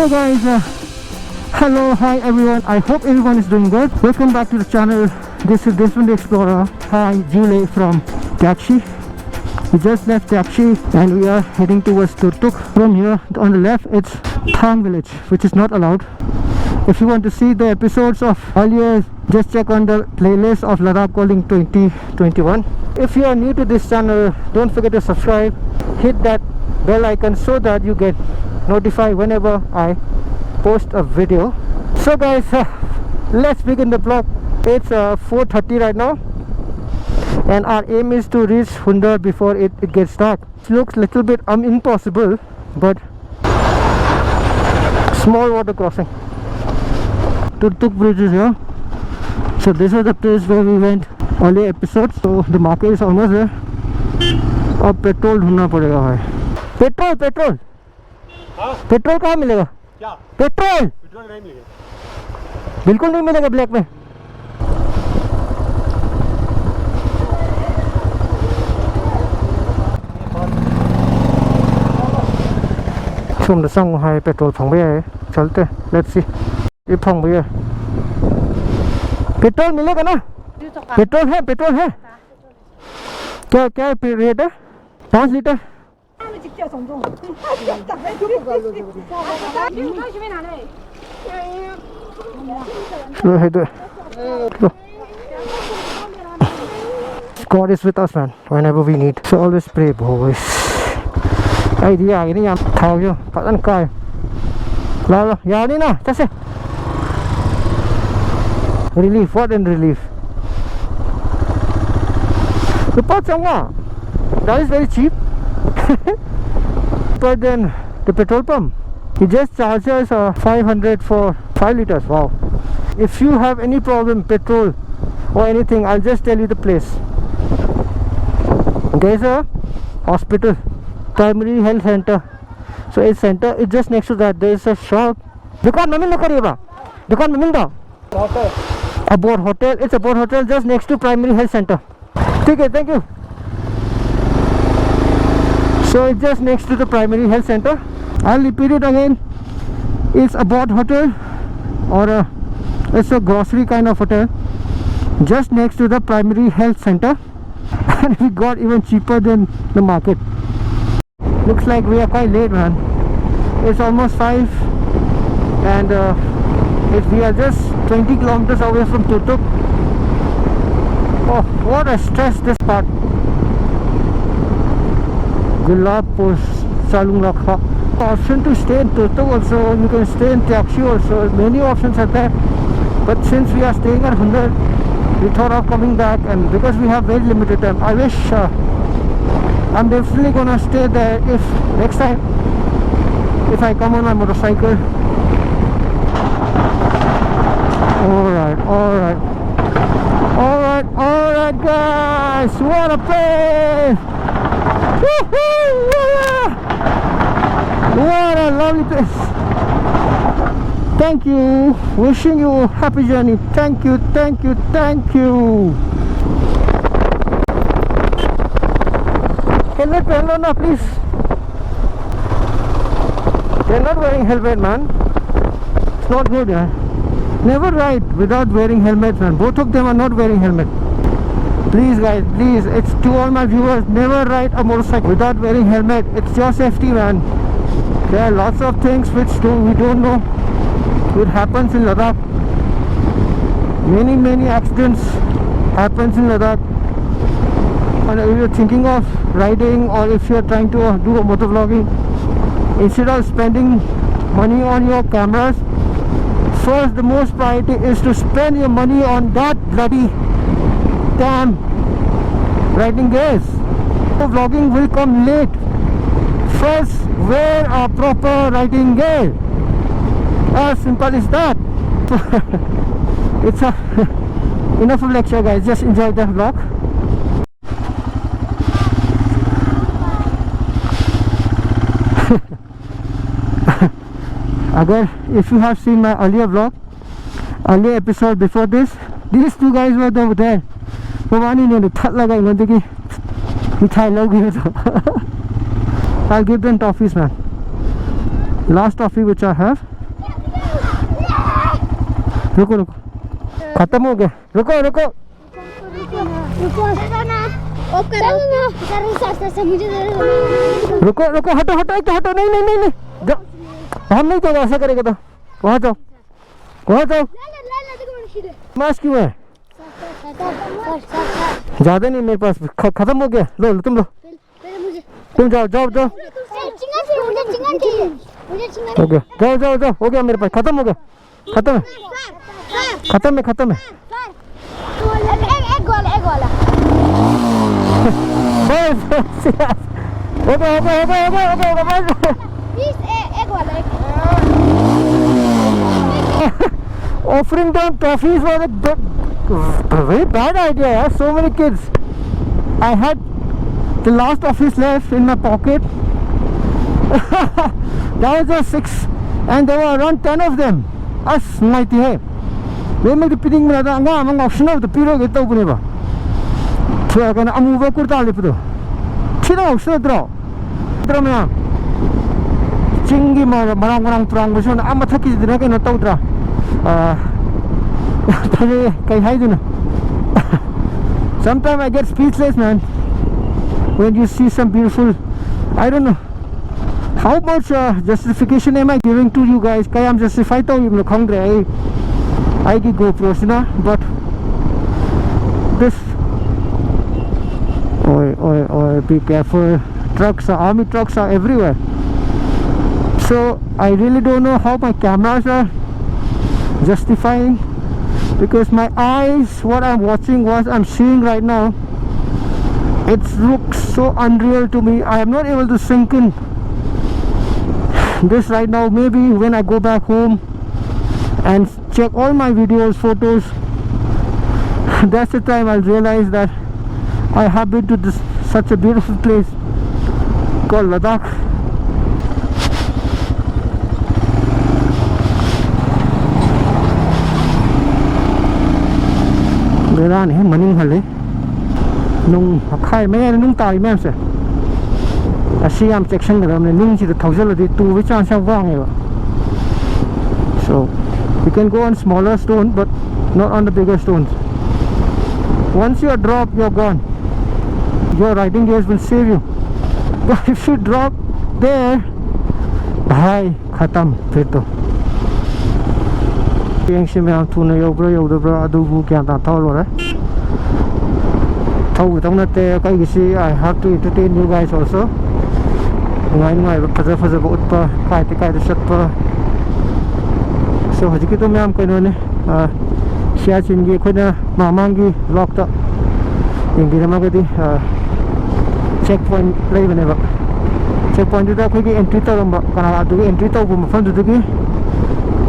Hey guys, hello, hi everyone. I hope everyone is doing good. Welcome back to the channel. This is Desmond the Explorer. Hi, Jule from Takshi. We just left Takshi and we are heading towards Turtuk. From here on the left it's Thang village, which is not allowed. If you want to see the episodes of earlier, just check on the playlist of Ladakh Calling 2021. If you are new to this channel, don't forget to subscribe. Hit that bell icon so that you get notified whenever I post a video. So guys, let's begin the vlog. It's 4:30 right now and our aim is to reach Hundar before it gets dark. It looks a little bit impossible, but small water crossing. Turtuk bridge is here. So this is the place where we went earlier episodes. So the market is almost there. अब petrol ढूंढना पड़ेगा भाई. Petrol हाँ? Petrol कहाँ मिलेगा? क्या? Petrol नहीं मिलेगा. बिल्कुल नहीं मिलेगा ब्लैक में. चुम द संग है पेट्रोल फंग भी है. चलते लेट्स सी. ये फंग भी है. पेट्रोल मिलेगा ना? पेट्रोल है क्या क्या रेट है? 5 litre. God is with us, man, whenever we need. So always pray, boys. Idea ini yang tahu je, pasan kai. Lalu, ya ni na, case. Relief, what in relief? The pot somewhere. That is very cheap. But then the petrol pump, it just charges 500 for 5 liters. Wow. If you have any problem petrol or anything, I'll just tell you the place. There's a hospital, primary health center. So it's center, it's just next to that. There's a shop. Dukaan mein milna kariba. Dukaan mein milna. Hotel. Abode hotel. It's a Abode hotel just next to primary health center. Okay, thank you. So it's just next to the primary health center. I'll repeat it again. It's Abode hotel, or it's a grocery kind of hotel just next to the primary health center. And we got even cheaper than the market. Looks like we are quite late, man. It's almost 5 and we are just 20 kilometers away from Turtuk. Oh, what a stress this part. Gulabpur, Salung Rakha. Option to stay in Turtuk also, you can stay in Takshi also. Many options are there. But since we are staying at Hundar, we thought of coming back, and because we have very limited time, I wish I'm definitely gonna stay there if next time if I come on my motorcycle. Alright guys, what a place! What a lovely place. Thank you, wishing you a happy journey. Thank you. Helmet pehn lo na please. They're not wearing helmet, man. It's not good, yeah. Never ride without wearing helmet, man. Both of them are not wearing helmet. Please guys, please, it's to all my viewers, never ride a motorcycle without wearing helmet. It's your safety, man. There are lots of things which we don't know. It happens in Ladakh. Many accidents happens in Ladakh. And if you're thinking of riding, or if you're trying to do a motovlogging, instead of spending money on your cameras, first the most priority is to spend your money on that bloody damn riding gears. Vlogging will come late. First wear a proper riding gear. As simple as that. It's enough of lecture guys, just enjoy the vlog. If you have seen my earlier vlog, earlier episode before this, these two guys were over there. I'll give them toffees, man. Last toffee which I have रुको रुको खत्म हो गया रुको रुको रुको of करो sir मुझे रुको रुको हटो हटो एक तो हटो नहीं नहीं नहीं नहीं हम नहीं तो ऐसा करेगा तो वहाँ जाओ मास्क क्यों है ज्यादा नहीं मेरे पास खत्म हो गया लो तुम लो तुम जाओ जाओ जाओ हो गया जाओ जाओ जाओ हो गया मेरे पास खत्म हो गया खत्म है एक वाला बस हो गया प्लीज एक वाला offering them toffees was a very bad idea. Yeah? So many kids. I had the last toffees left in my pocket. That was just 6 and there were around 10 of them. As mighty hai. They make the pitting me that I'm option of the piro get open ever. So I can move a kurta lipido. Chino, so draw. Draw me up. Chingy marang trang was on Amataki the Nagan of Todra. Sometimes I get speechless, man, when you see some beautiful. I don't know how much justification am I giving to you guys. Kaya I'm justify to you kongre I ki GoPros na, but this oi be careful. Trucks are army trucks are everywhere, so I really don't know how my cameras are justifying, because my eyes, what I'm watching, what I'm seeing right now, it looks so unreal to me. I am not able to sink in this right now. Maybe when I go back home and check all my videos, photos, that's the time I'll realize that I have been to such a beautiful place called Ladakh. Beran he maning hale nung khai me nung tai me se asiam section ga ne nung chi the thousand di tu we chan sang wang e. So you can go on smaller stone but not on the bigger stones. Once you are dropped, you're gone. Your riding gears will save you, but if you drop there, bhai khatam phir to yang si mèo thu này yêu bro adu bu kya ta thao rồi đấy thâu trong này cái gì I have to entertain you guys also ngay phật bộ pa cái sat pa so haji ki to mèo cái này share chin gi khoi na mamang gi lock ta yung gi na cái checkpoint play bane ba checkpoint da khoi gi entry ta ram ba kana adu entry ta bu ma fan du gi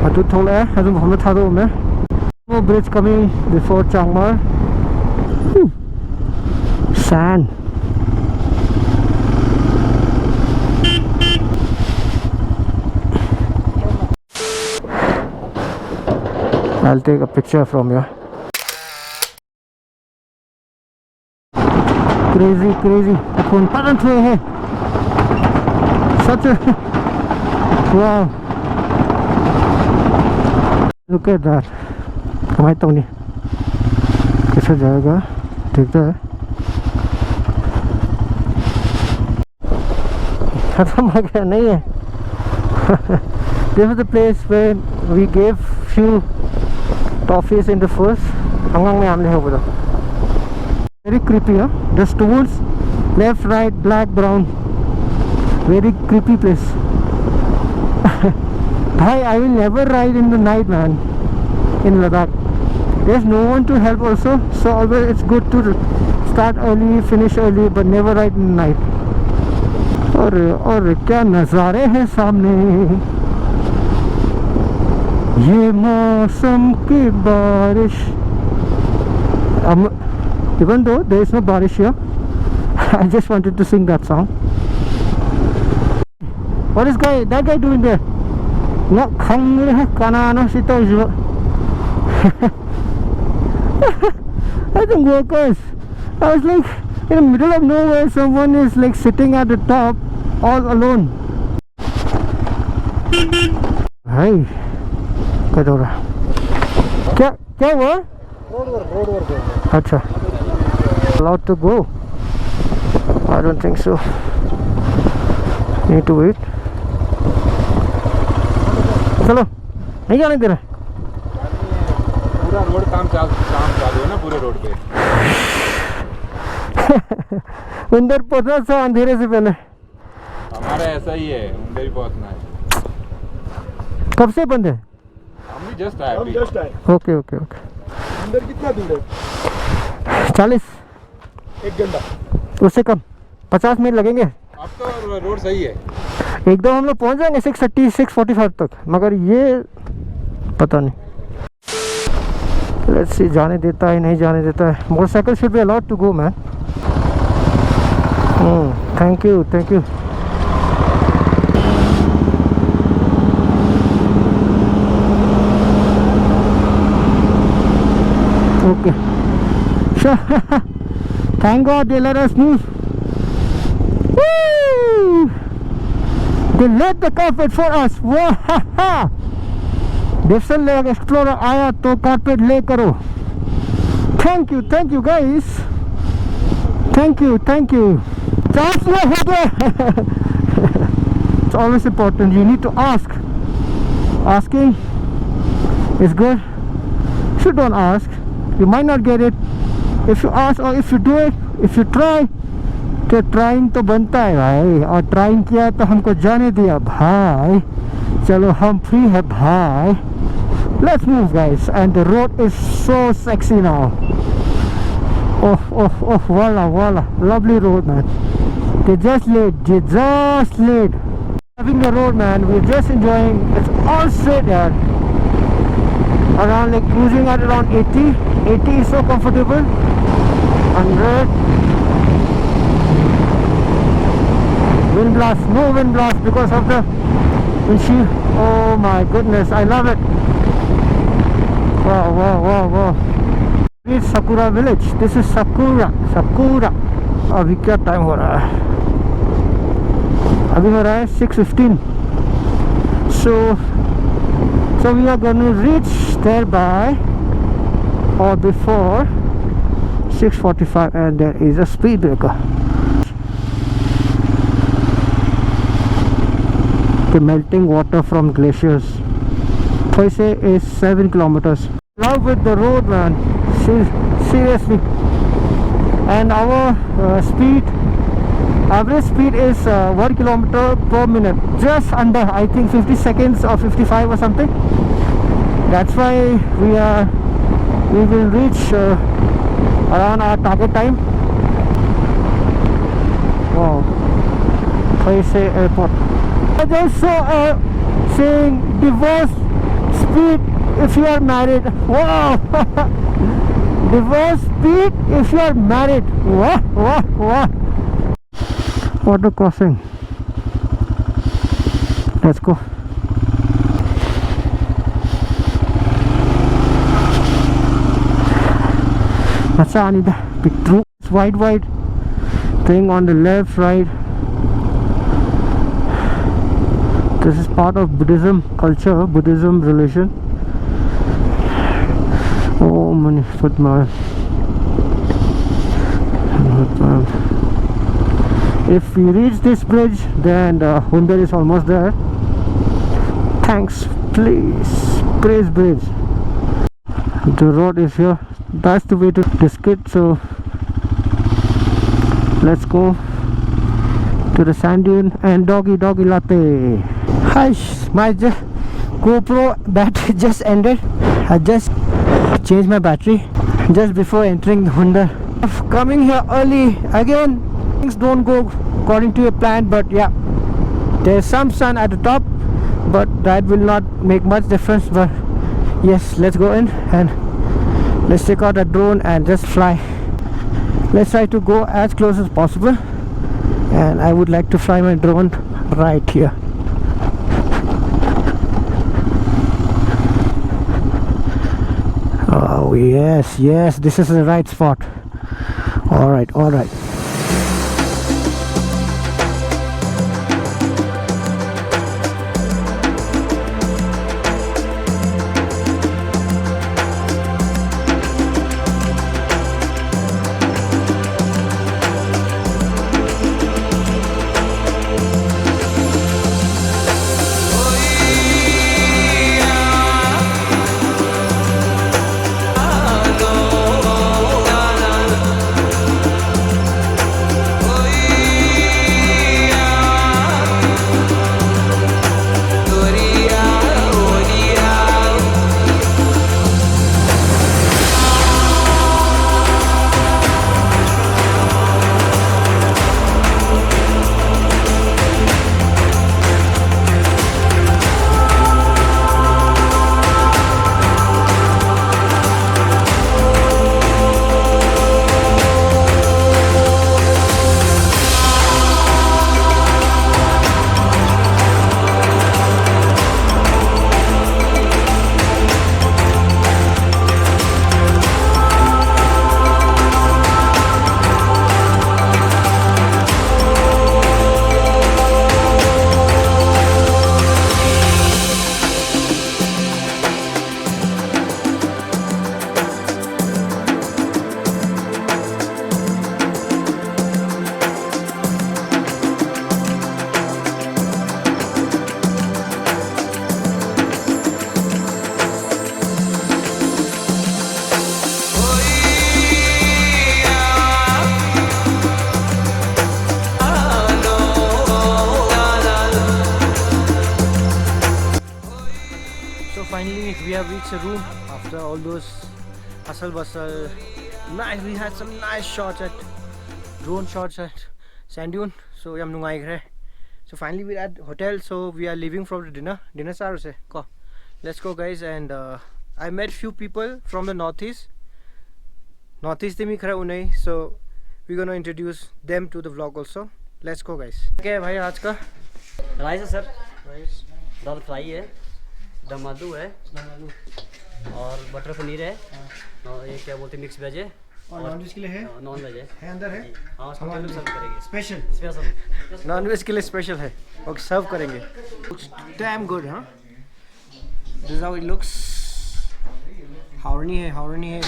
adu thole adu Muhammad thado me no bridge coming before Changmar. Sand. I'll take a picture from you. Crazy अपन पतन हुए हैं such a wow. Look at that. कमाई तो नहीं कैसा जाएगा देखते हैं. खत्म हो गया नहीं है. This is the place where we gave few toffees in the first. हंगांग में हमने होगा. Very creepy, huh? The stones, left, right, black, brown. Very creepy place. Bhai, I will never ride in the night, man, in Ladakh. There's no one to help also, so always it's good to start early, finish early, but never ride in the night. और क्या नज़ारे हैं सामने. ये मौसम की बारिश. Even though there is no barish here, I just wanted to sing that song. What is that guy doing there? No, kanana sito. I think workers. I was like in the middle of nowhere, someone is like sitting at the top all alone. Hey, Kadora. क्या हुआ? Road work है। अच्छा, allowed to go? I don't think so. Need to wait. चलो, नहीं जाने दे रहे। पूरा road काम चालू है ना पूरे रोड पे। अंदर पहुंचना था अंधेरे से पहले। हमारा ऐसा ही है, अंदर ही पहुंचना है। कब से बंद है? हम भी जस्ट आए। Okay okay okay. अंदर कितना दूर है? 40, 1 घंटा। उससे कम, 50 मिनट लगेंगे। अब तो रोड सही है। एकदम हम लोग पहुंच जाएंगे 6:30 6:45 तक, मगर ये पता नहीं। लेट्स सी, जाने देता है नहीं जाने देता है। Motorcycle should be allowed to go man. Thank you thank you. Okay, thank God they let us move. Woo! They let the carpet for us. Wow! Dixon Lake Explorer आया तो carpet ले करो. Thank you guys. Thank you. Charge ये हो गया. It's always important. You need to ask. Asking is good. If you don't ask, you might not get it. If you ask or if you do it, if you try, तो trying तो बनता है भाई, और trying किया तो हमको जाने दिया भाई। चलो हम फ्री है भाई। Let's move guys, and the road is so sexy now. Oh, voila, lovely road man. They just laid. Having the road man, we're just enjoying. It's all straight there. Around like cruising at around 80 is so comfortable. 100. Wind blast, no wind blast because of the windshield. Oh my goodness, I love it. Wow. It's Sakura village. This is Sakura. अभी क्या time हो रहा है? अभी हो रहा है 6:15. So we are going to reach there by or before 6:45, and there is a speed breaker. The melting water from glaciers. Khoise is 7 kilometers. Love with the road man, seriously. And our average speed is 1 kilometer per minute, just under, I think 50 seconds or 55 or something. That's why we will reach around our target time. Wow, Khoise airport. I just saw saying divorce speed if you are married. Wow. Divorce speed if you are married. Wow. Water crossing. Let's go. That's I need a big through. It's wide thing on the left, right. This is part of Buddhism culture, Buddhism religion. Oh many footman. If we reach this bridge, then Hyundai is almost there. Thanks, please. Praise bridge. The road is here. That's the way to Diskit. So let's go to the sand dune and doggy latte. Hi, my GoPro battery just ended. I just changed my battery just before entering the Hyundai. Coming here early again, things don't go according to your plan, but yeah, there's some sun at the top, but that will not make much difference. But yes, let's go in and let's take out a drone and just fly. Let's try to go as close as possible, and I would like to fly my drone right here. Oh yes, this is the right spot. All right. finally we have reached the room after all those hustle bustle. Nice, we had some nice shots at drone shots at Sand Dune. So yam nungai gre. So finally we're at hotel. So we are leaving for the dinner. Dinner sar se. Go. Let's go, guys. And I met few people from the northeast. Northeast me khara unai. So we're gonna introduce them to the vlog also. Let's go, guys. Okay, bhai, आज का rice है sir, rice, दाल fry है, दम आलू है और butter paneer है और ये क्या बोलते हैं मिक्स वेज है और नॉन वेज के लिए है, नॉन वेज है अंदर है, हाँ उसको हम सर्व करेंगे स्पेशल स्पेशल। नॉन वेज के लिए स्पेशल है और सर्व करेंगे। डैम गुड, हाँ। This is how it looks. हावरनी है।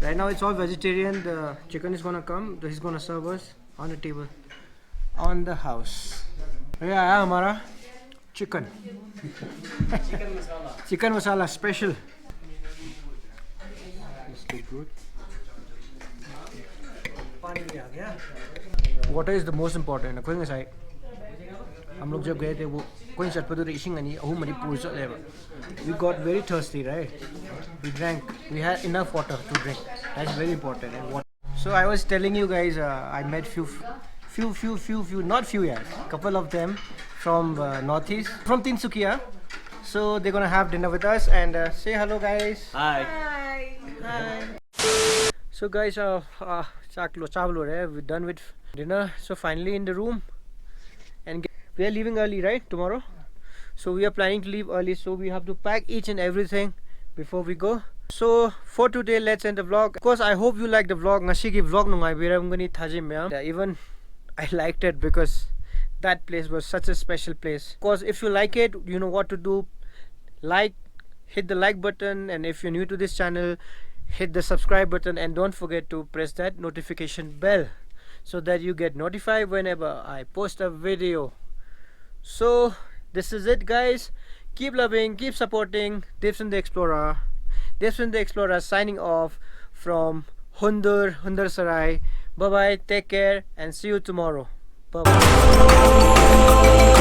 Right now it's all vegetarian. The chicken is gonna come. He's gonna serve us on the table, on the house. ये आया हमारा चिकन। चिकन मसाला special. पानी भी आ गया। Water is the most important. कोई नहीं हम लोग जब गए थे वो कोई चटपटू इशिंग नहीं अहू मरी पूछ लेवा। We got very thirsty, right? We drank. We had enough water to drink. That's very important. And water. So I was telling you guys, I met few, not few, yeah, couple of them from northeast, from Tinsukia. So they're gonna have dinner with us and say hello, guys. Hi So guys, we're done with dinner. So finally in the room, and we are leaving early, right? Tomorrow. So we are planning to leave early. So we have to pack each and everything before we go. So for today, let's end the vlog. Of course, I hope you like the vlog. Ngasi vlog nungai biramgani thaji me. Even I liked it because that place was such a special place. Of course, if you like it, you know what to do. Like, hit the like button, and if you're new to this channel, hit the subscribe button, and don't forget to press that notification bell so that you get notified whenever I post a video. So this is it, guys. Keep loving, keep supporting Devsun the Explorer. Devsun the Explorer signing off from Hundur Sarai. Bye bye, take care, and see you tomorrow. Bye bye.